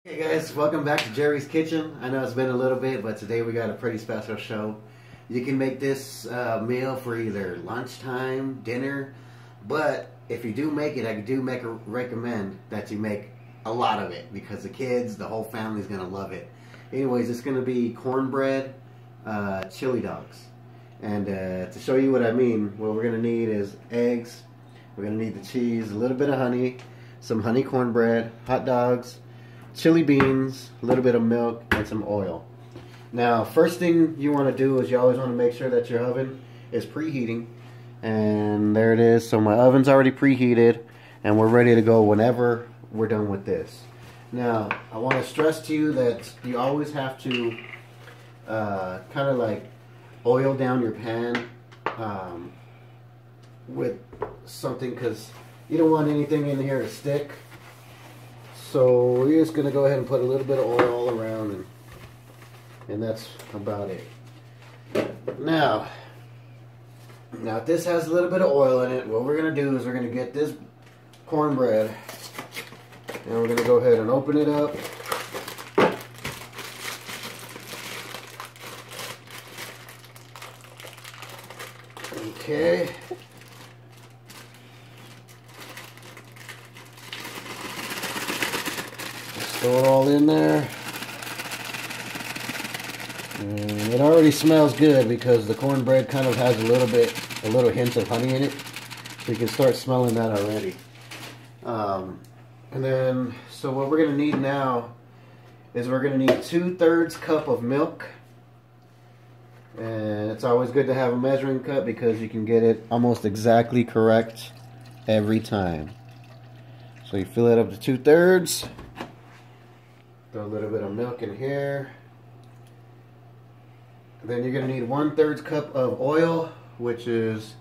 Hey guys, welcome back to Jerry's Kitchen. I know it's been a little bit, but today we got a pretty special show. You can make this meal for either lunchtime, dinner, but if you do make it, I do recommend that you make a lot of it because the kids, the whole family's gonna love it. Anyways, it's gonna be cornbread chili dogs. And to show you what I mean, what we're gonna need is eggs, we're gonna need the cheese, a little bit of honey, some honey cornbread, hot dogs, chili beans, a little bit of milk, and some oil. Now, first thing you want to do is you always want to make sure that your oven is preheating. And there it is. So my oven's already preheated, and we're ready to go whenever we're done with this. Now, I want to stress to you that you always have to kind of like oil down your pan with something, because you don't want anything in here to stick. So we're just going to go ahead and put a little bit of oil all around, and that's about it. Now if this has a little bit of oil in it, what we're going to do is we're going to get this cornbread, and we're going to go ahead and open it up. Okay. Throw it all in there. And it already smells good because the cornbread kind of has a little hint of honey in it. So you can start smelling that already. And then, so what we're going to need now is we're going to need 2/3 cup of milk. And it's always good to have a measuring cup because you can get it almost exactly correct every time. So you fill it up to 2/3. Throw a little bit of milk in here. Then you're going to need 1/3 cup of oil, which is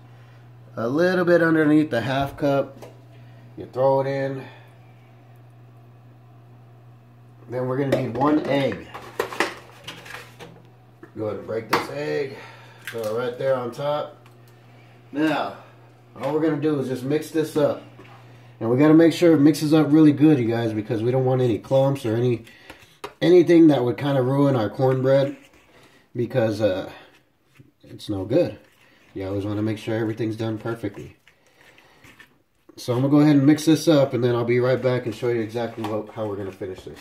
a little bit underneath the half cup. You throw it in. Then we're going to need 1 egg. Go ahead and break this egg. Throw it right there on top. Now, all we're going to do is just mix this up. And we got to make sure it mixes up really good, you guys, because we don't want any clumps or anything that would kind of ruin our cornbread, because it's no good. You always want to make sure everything's done perfectly. So I'm going to go ahead and mix this up, and then I'll be right back and show you exactly how we're going to finish this.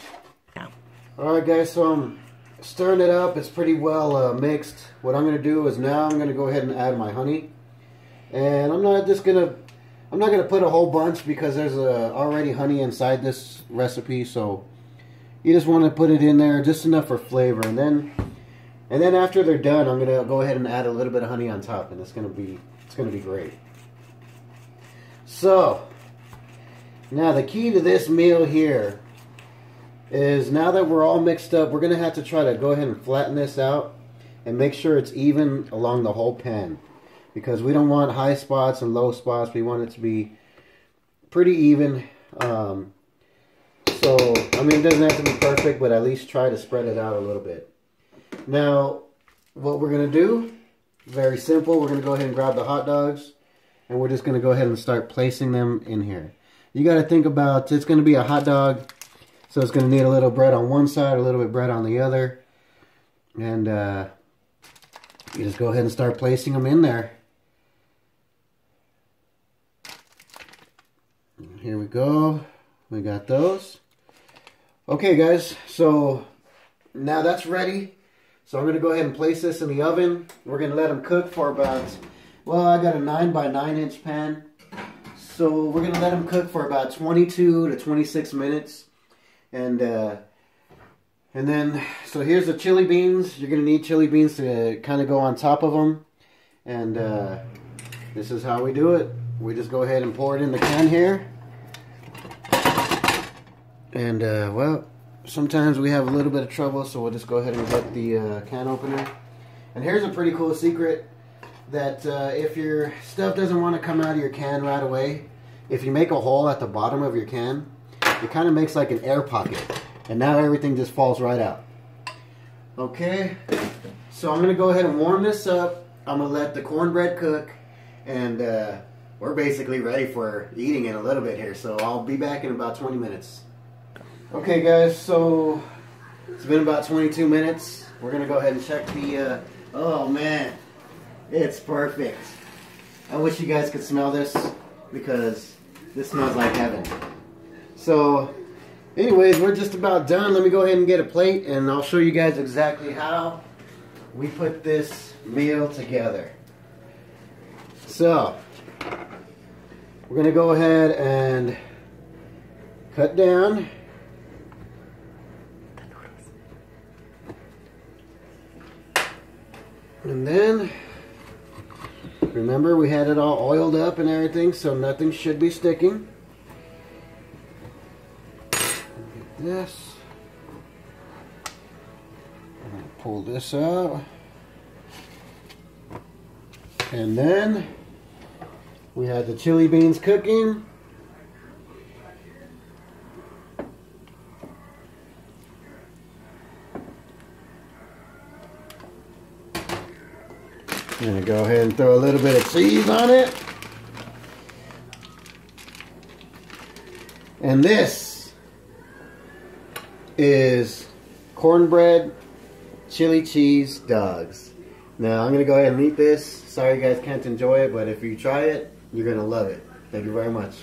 Alright guys, so I'm stirring it up. It's pretty well mixed. What I'm going to do is now I'm going to go ahead and add my honey. And I'm not going to put a whole bunch because there's already honey inside this recipe, so you just want to put it in there just enough for flavor, and then after they're done, I'm gonna go ahead and add a little bit of honey on top, and it's gonna be great. So now the key to this meal here is, now that we're all mixed up, we're gonna have to try to go ahead and flatten this out and make sure it's even along the whole pan, because we don't want high spots and low spots. We want it to be pretty even. So, I mean, it doesn't have to be perfect, but at least try to spread it out a little bit. Now, what we're going to do, very simple. We're going to go ahead and grab the hot dogs, and we're just going to go ahead and start placing them in here. You got to think about, it's going to be a hot dog, so it's going to need a little bread on one side, a little bit of bread on the other. And you just go ahead and start placing them in there. Here we go. We got those. Okay guys, so now that's ready. So I'm going to go ahead and place this in the oven. We're going to let them cook for about, well, I got a 9 by 9 inch pan. So we're going to let them cook for about 22 to 26 minutes. And then, so here's the chili beans. You're going to need chili beans to kind of go on top of them. And this is how we do it. We just go ahead and pour it in the can here. And, well, sometimes we have a little bit of trouble, so we'll just go ahead and get the can opener. And here's a pretty cool secret, that if your stuff doesn't want to come out of your can right away, if you make a hole at the bottom of your can, it kind of makes like an air pocket. And now everything just falls right out. Okay, so I'm going to go ahead and warm this up. I'm going to let the cornbread cook, and we're basically ready for eating in a little bit here. So I'll be back in about 20 minutes. Okay guys, so it's been about 22 minutes. We're gonna go ahead and check the, oh man, it's perfect. I wish you guys could smell this because this smells like heaven. So anyways, we're just about done. Let me go ahead and get a plate and I'll show you guys exactly how we put this meal together. So we're gonna go ahead and cut down. And then, remember we had it all oiled up and everything, so nothing should be sticking. Get this. I'm going to pull this out. And then, we had the chili beans cooking. I'm going to go ahead and throw a little bit of cheese on it. And this is cornbread chili cheese dogs. Now I'm going to go ahead and eat this. Sorry you guys can't enjoy it, but if you try it, you're going to love it. Thank you very much.